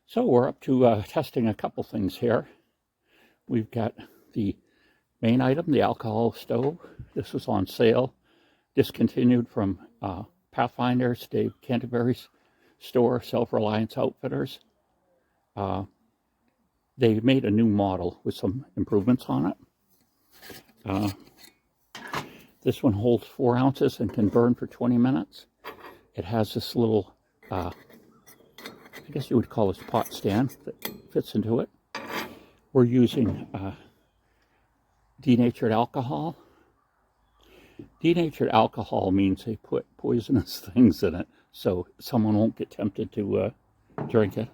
So we're up to testing a couple things here. We've got the main item, the alcohol stove. This was on sale, discontinued from Pathfinder, Dave Canterbury's store, Self-Reliance Outfitters. They made a new model with some improvements on it. This one holds 4 ounces and can burn for 20 minutes. It has this little, I guess you would call this pot stand that fits into it. We're using denatured alcohol. Denatured alcohol means they put poisonous things in it so someone won't get tempted to drink it.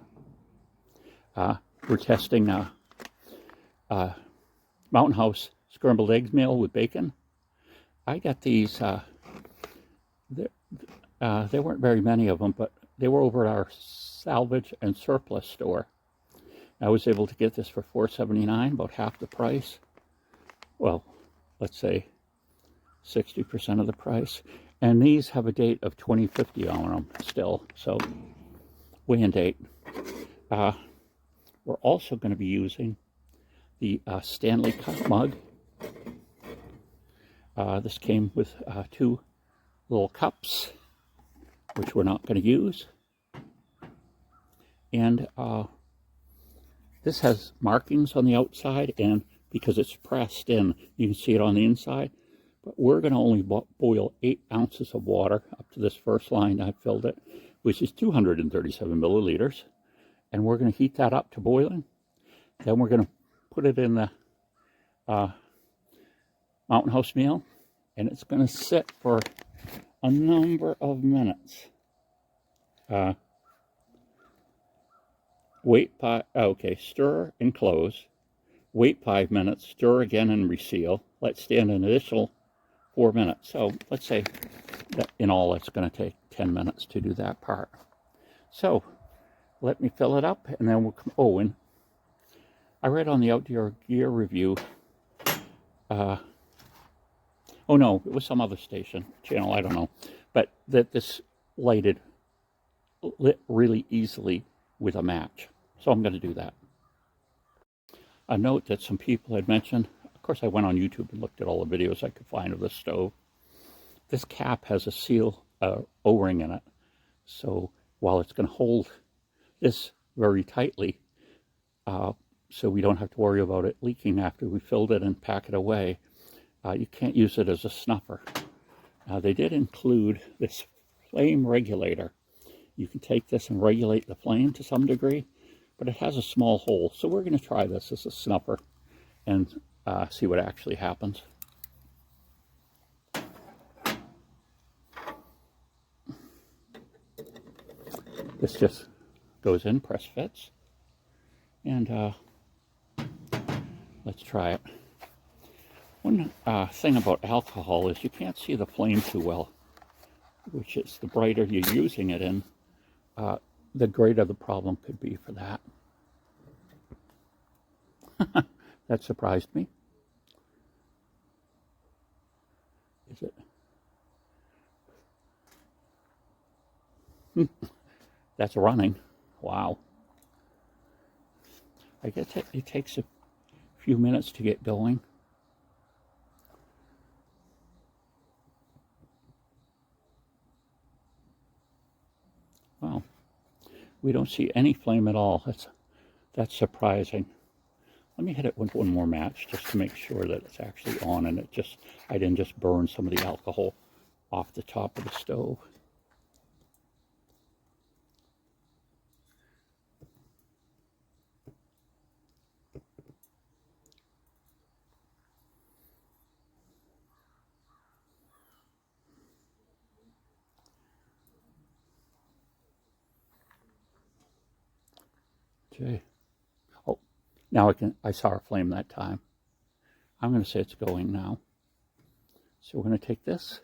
We're testing Mountain House scrambled eggs meal with bacon. I got these, there weren't very many of them, but they were over at our salvage and surplus store. I was able to get this for $4.79, about half the price. Well, let's say 60% of the price. And these have a date of 2050 on them still, so way in date. We're also going to be using the Stanley Cup mug. This came with 2 little cups, which we're not going to use. And this has markings on the outside, and because it's pressed in, you can see it on the inside. But we're going to only boil 8 ounces of water up to this first line. I filled it, which is 237 milliliters. And we're going to heat that up to boiling. Then we're going to put it in the Mountain House meal, and it's going to sit for a number of minutes. Stir and close. Wait 5 minutes, stir again and reseal. Let stand an additional 4 minutes. So let's say that in all it's going to take 10 minutes to do that part. So let me fill it up, and then we'll come. Oh, and I read on the Outdoor Gear review. Oh no, it was some other channel, I don't know. But that this lit really easily with a match. So I'm going to do that. A note that some people had mentioned, of course I went on YouTube and looked at all the videos I could find of this stove. This cap has a seal O-ring in it. So while it's going to hold this very tightly, so we don't have to worry about it leaking after we filled it and pack it away, you can't use it as a snuffer. They did include this flame regulator. You can take this and regulate the flame to some degree, but it has a small hole. So we're going to try this as a snuffer and see what actually happens. This just goes in, press fits, and let's try it. One thing about alcohol is you can't see the flame too well, which is the brighter you're using it in, the greater the problem could be for that. That surprised me. Is it? That's running. Wow. I guess it takes a few minutes to get going. Wow. We don't see any flame at all. That's surprising. Let me hit it with one more match just to make sure that it's actually on and I didn't just burn some of the alcohol off the top of the stove. Okay. Oh, now I saw a flame that time. I'm going to say it's going now. So we're going to take this,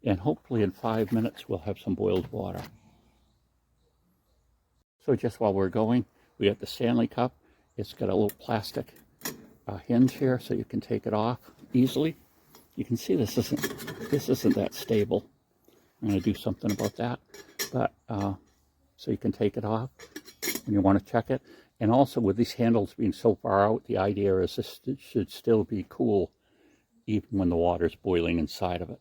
and hopefully in 5 minutes we'll have some boiled water. So just while we're going, we got the Stanley Cup. It's got a little plastic hinge here so you can take it off easily. You can see this isn't that stable. I'm going to do something about that. but so you can take it off when you want to check it. And also with these handles being so far out, the idea is this should still be cool even when the water's boiling inside of it.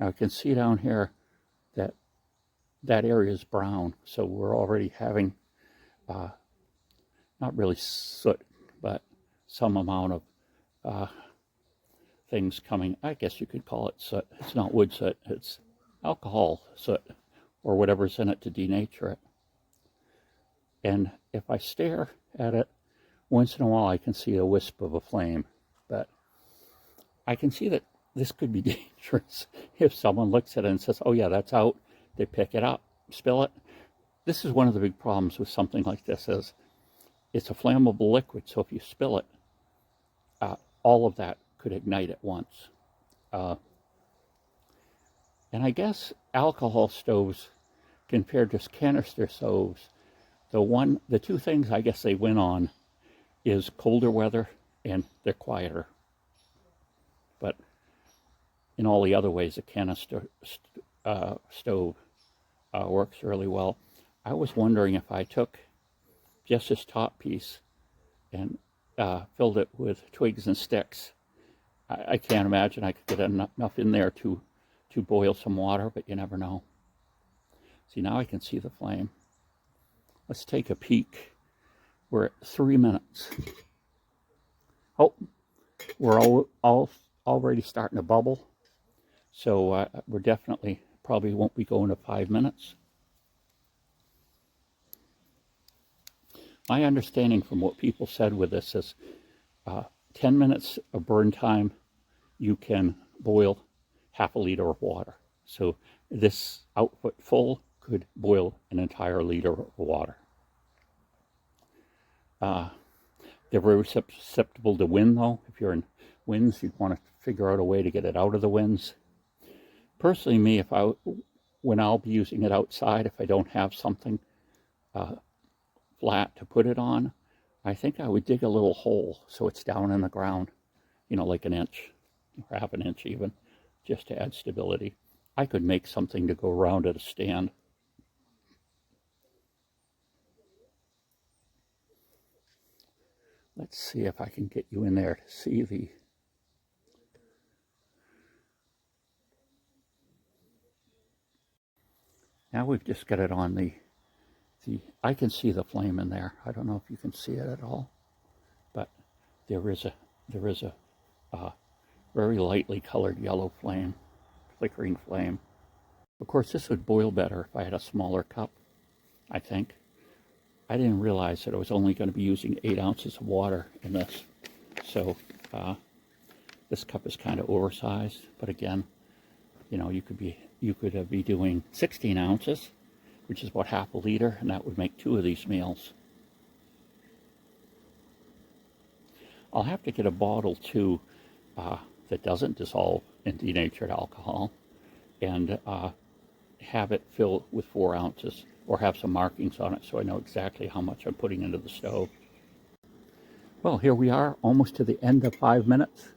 Now you can see down here that that area is brown, so we're already having not really soot, but some amount of things coming. I guess you could call it soot. It's not wood soot, it's alcohol soot or whatever's in it to denature it. And if I stare at it, once in a while I can see a wisp of a flame, but I can see that this could be dangerous if someone looks at it and says, oh yeah, that's out. They pick it up, spill it. This is one of the big problems with something like this is it's a flammable liquid, so if you spill it, all of that could ignite at once. And I guess alcohol stoves compared to canister stoves, the two things I guess they win on is colder weather and they're quieter. But in all the other ways, a canister stove works really well. I was wondering if I took just this top piece and filled it with twigs and sticks. I can't imagine I could get enough in there to boil some water, but you never know. See, now I can see the flame. Let's take a peek. We're at 3 minutes. Oh, we're all already starting to bubble. So we're definitely probably won't be going to 5 minutes. My understanding from what people said with this is 10 minutes of burn time, you can boil half a liter of water. So this output full could boil an entire liter of water. They're very susceptible to wind though. If you're in winds, you'd want to figure out a way to get it out of the winds. Personally, me, when I'll be using it outside, if I don't have something flat to put it on, I think I would dig a little hole so it's down in the ground, you know, like an inch or half an inch even, just to add stability. I could make something to go around at a stand. Let's see if I can get you in there to see the... Now we've just got it on the I can see the flame in there. I don't know if you can see it at all, but there is a very lightly colored yellow flame, flickering flame. Of course, this would boil better if I had a smaller cup, I think. I didn't realize that I was only going to be using 8 ounces of water in this, so this cup is kind of oversized. But again, you know, you could be doing 16 ounces, which is about half a liter, and that would make 2 of these meals. I'll have to get a bottle too that doesn't dissolve in denatured alcohol, and have it filled with 4 ounces, or have some markings on it so I know exactly how much I'm putting into the stove. Well, here we are, almost to the end of 5 minutes,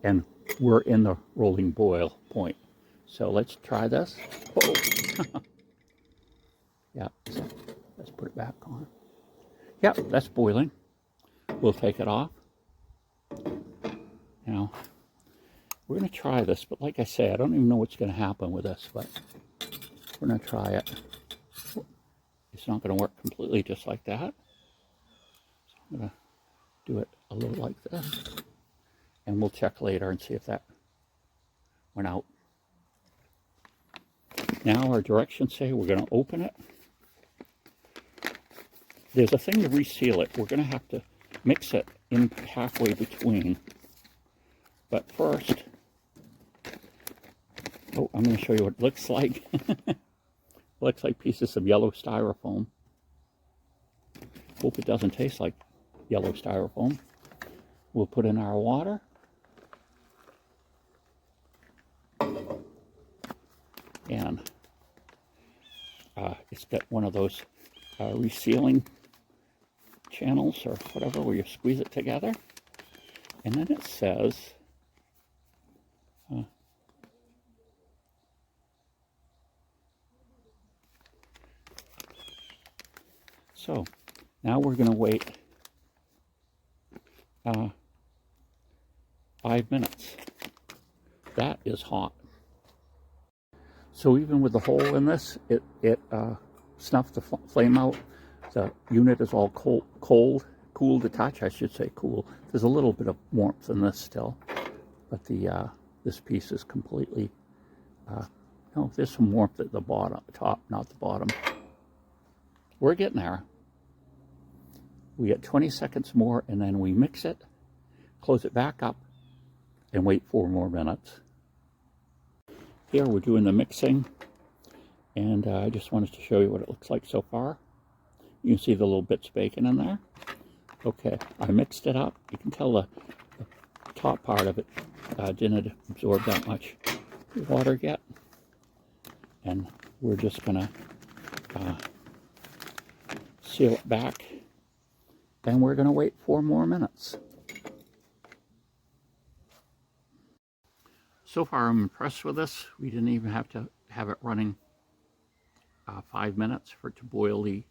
and we're in the rolling boil point. So let's try this. Whoa. Yeah, so let's put it back on. Yeah, that's boiling. We'll take it off. Now, we're going to try this, but like I say, I don't even know what's going to happen with this, but we're going to try it. It's not going to work completely just like that. So I'm going to do it a little like this, and we'll check later and see if that went out. Now our directions say we're going to open it. There's a thing to reseal it. We're going to have to mix it in halfway between. But first, oh, I'm going to show you what it looks like. It looks like pieces of yellow styrofoam. Hope it doesn't taste like yellow styrofoam. We'll put in our water. And it's got one of those resealing channels or whatever where you squeeze it together. And then it says So now we're going to wait 5 minutes. That is hot. So even with the hole in this, it snuffed the flame out. The unit is all cool to touch, I should say, cool. There's a little bit of warmth in this still, but the this piece is completely, no, there's some warmth at the top, not the bottom. We're getting there. We get 20 seconds more, and then we mix it, close it back up, and wait 4 more minutes. Here we're doing the mixing, and I just wanted to show you what it looks like so far. You can see the little bits of bacon in there. Okay, I mixed it up. You can tell the top part of it didn't absorb that much water yet. And we're just gonna seal it back, and we're gonna wait 4 more minutes. So far I'm impressed with this. We didn't even have to have it running 5 minutes for it to boil the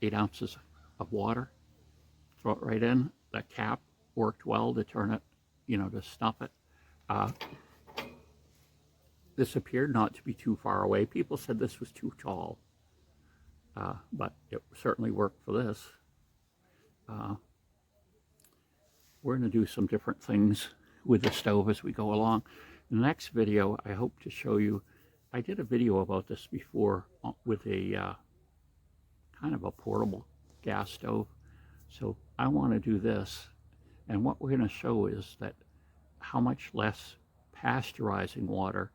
8 ounces of water. Throw it right in. The cap worked well to turn it, to snuff it. This appeared not to be too far away. People said this was too tall, but it certainly worked for this. We're going to do some different things with the stove as we go along. In the next video, I hope to show you, I did a video about this before with a kind of a portable gas stove. So I want to do this, and what we're going to show is that how much less pasteurizing water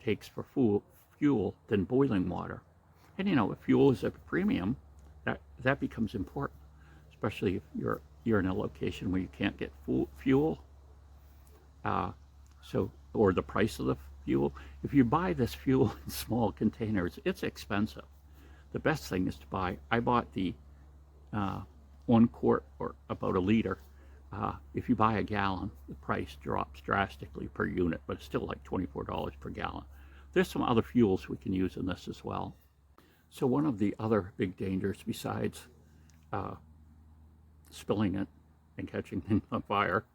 takes for fuel than boiling water. And if fuel is a premium, that becomes important, especially if you're in a location where you can't get fuel. Or the price of the fuel. If you buy this fuel in small containers, it's expensive. The best thing is to buy. I bought the 1 quart, or about a liter. If you buy a gallon, the price drops drastically per unit, but it's still like $24 per gallon. There's some other fuels we can use in this as well. So one of the other big dangers besides spilling it and catching things on fire,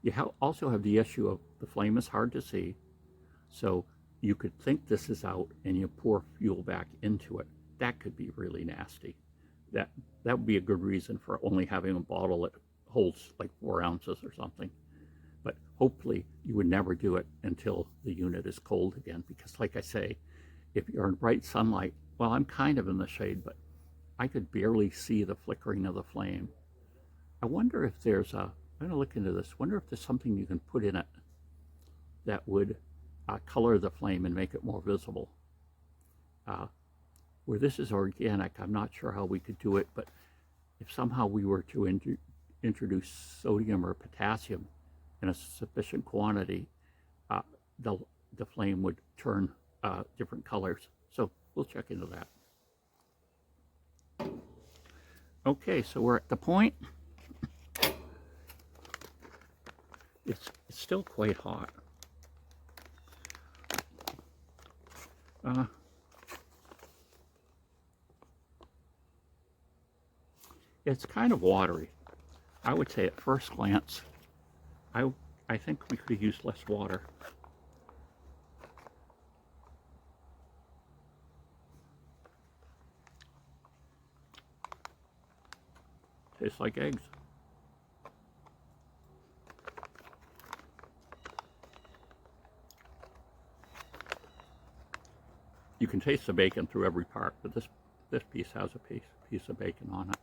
you also have the issue of the flame is hard to see. So you could think this is out and you pour fuel back into it. That could be really nasty. That would be a good reason for only having a bottle that holds like 4 ounces or something. But hopefully you would never do it until the unit is cold again, because like I say, if you're in bright sunlight, well, I'm kind of in the shade, but I could barely see the flickering of the flame. I wonder if there's I'm going to look into this. Wonder if there's something you can put in it that would color the flame and make it more visible. Where this is organic, I'm not sure how we could do it, but if somehow we were to introduce sodium or potassium in a sufficient quantity, the flame would turn different colors. So we'll check into that. Okay, so we're at the point. It's still quite hot. It's kind of watery. I would say at first glance, I think we could have used less water. Tastes like eggs. You can taste the bacon through every part, but this piece has a piece of bacon on it.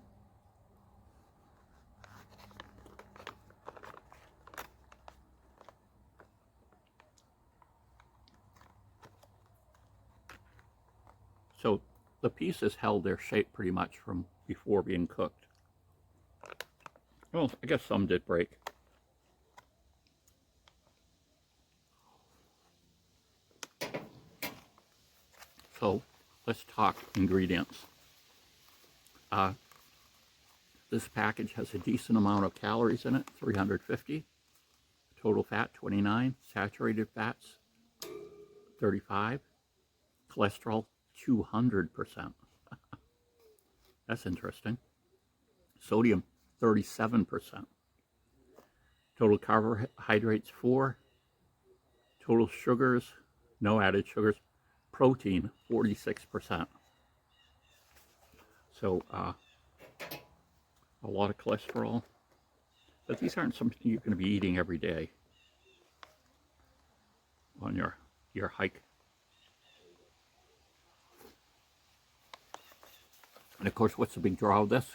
So the pieces held their shape pretty much from before being cooked. Well, I guess some did break. So let's talk ingredients. This package has a decent amount of calories in it, 350. Total fat, 29. Saturated fats, 35. Cholesterol, 200%. That's interesting. Sodium, 37%. Total carbohydrates, 4. Total sugars, no added sugars. Protein, 46%. So a lot of cholesterol. But these aren't something you're going to be eating every day on your hike. And of course, what's the big draw of this?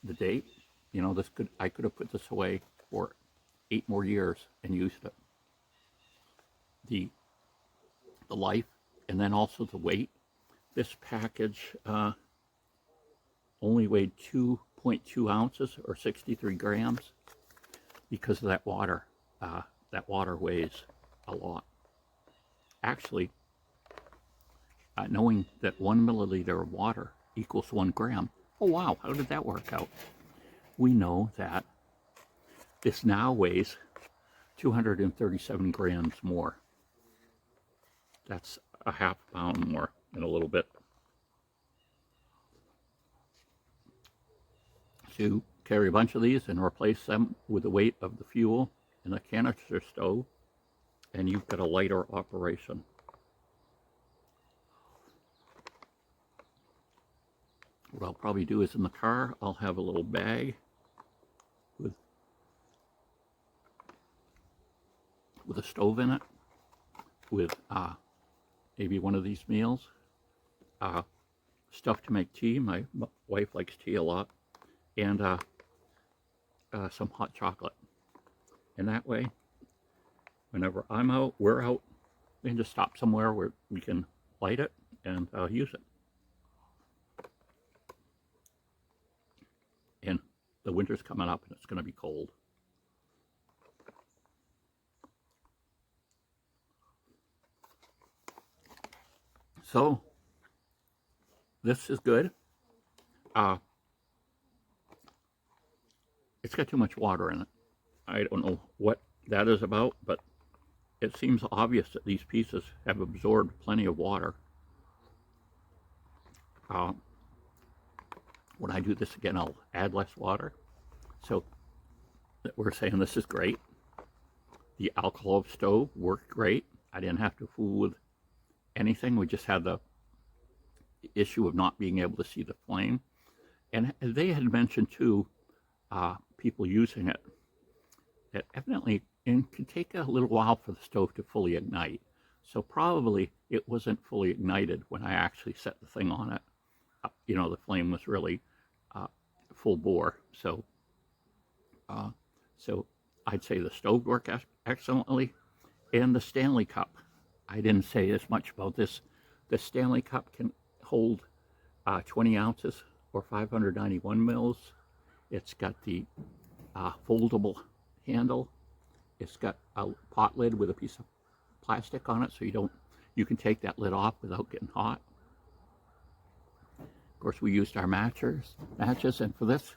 The date. You know, I could have put this away for 8 more years and used it. The life, and then also the weight. This package only weighed 2.2 ounces or 63 grams because of that water. That water weighs a lot. Actually, knowing that 1 milliliter of water equals 1 gram. Oh wow, how did that work out? We know that this now weighs 237 grams more. That's a half pound more in a little bit. To carry a bunch of these and replace them with the weight of the fuel in the canister stove, and you've got a lighter operation. What I'll probably do is in the car, I'll have a little bag with a stove in it, with maybe one of these meals, stuff to make tea. My wife likes tea a lot, and some hot chocolate. And that way, whenever I'm out, we're out, we can just stop somewhere where we can light it and use it. And the winter's coming up and it's going to be cold. So, this is good. It's got too much water in it. I don't know what that is about, but it seems obvious that these pieces have absorbed plenty of water. When I do this again, I'll add less water. So we're saying this is great. The alcohol stove worked great. I didn't have to fool with anything. We just had the issue of not being able to see the flame. And they had mentioned too, people using it, that evidently it can take a little while for the stove to fully ignite. So probably it wasn't fully ignited when I actually set the thing on it. You know, the flame was really full bore. So I'd say the stove worked excellently. And the Stanley Cup, I didn't say as much about this. The Stanley Cup can hold 20 ounces or 591 mils. It's got the foldable handle. It's got a pot lid with a piece of plastic on it, so you can take that lid off without getting hot. Of course, we used our matches, and for this,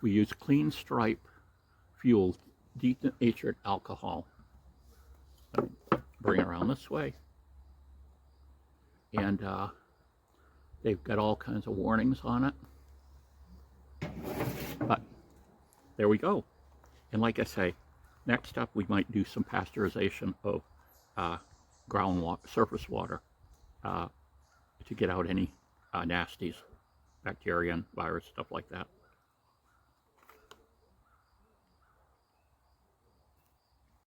we used Clean Stripe fuel denatured alcohol. Bring it around this way, and they've got all kinds of warnings on it. But there we go. And like I say, next up we might do some pasteurization of groundwater, surface water, to get out any nasties, bacteria and virus, stuff like that.